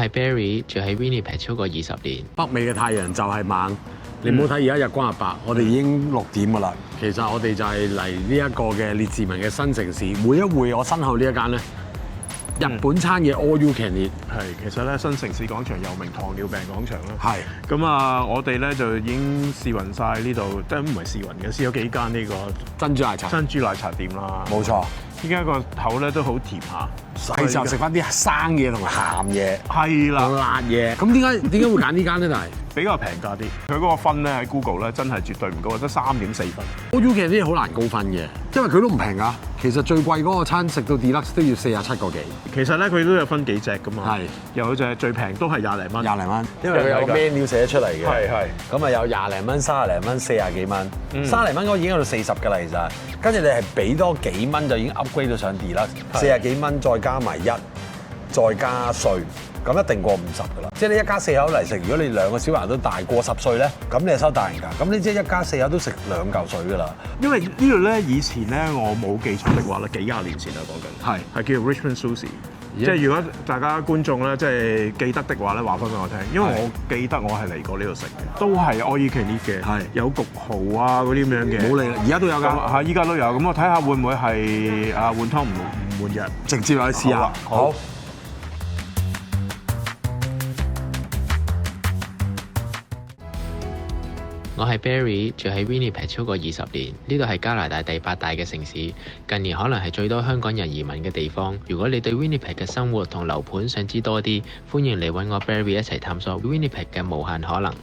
係 Barry， 住喺 Winnipeg 超過20年。北美嘅太陽就係猛，你唔好睇而家日光日白，我哋已經6點㗎啦。其實我哋就係嚟呢一個嘅列治文嘅新城市，會一會我身後呢一間咧。日本餐嘅 All You Can Eat 其實咧新城市廣場又名糖尿病廣場啦。係咁啊，我哋咧就已經試勻晒呢度，都唔係試勻嘅，試咗幾間呢個珍珠奶茶店啦。冇錯，依家個口咧都好甜下，係時候食翻啲生嘢同埋鹹嘢，係啦，辣嘢。咁點解會揀呢間咧？但係比較平價啲，佢嗰個分咧喺 Google 咧真係絕對唔高，得3.4分。All You Can Eat好難高分嘅，因為佢都唔平㗎。其實最貴嗰個餐食到 Deluxe 都要47個幾。其實咧佢都有分幾隻㗎嘛。係，有隻最平都係20零蚊。20零蚊，因為佢有 menu 寫出嚟嘅。係。咁啊有20零蚊、30零蚊、40幾蚊。30零蚊嗰個已經去到40㗎啦，其實。跟住你係俾多幾蚊就已經 upgrade 到上 Deluxe， 40幾蚊再加埋再加稅。咁一定過50㗎啦，即係你一家4口嚟食，如果你2個小孩都大過10歲咧，咁你係收大人價，咁你即係一家4口都食2嚿水㗎啦。因為呢度咧以前咧我冇記錯的話咧，幾廿年前啦講緊，係叫 Richmond Sushi。即係如果大家觀眾咧即係記得的話咧，話翻俾我聽，因為我記得我係嚟過呢度食嘅，都係 All You Can Eat嘅，有焗蠔啊嗰啲咁樣嘅。冇嚟啦，而家都有㗎。係依家都有，咁我睇下會唔會係換湯唔換藥，直接嚟試下。好。我係 Barry， 住喺 Winnipeg 超過20年，呢度係加拿大第8大嘅城市，近年可能係最多香港人移民嘅地方。如果你對 Winnipeg 嘅生活同樓盤想知多啲，歡迎嚟揾我 Barry 一齊探索 Winnipeg 嘅無限可能。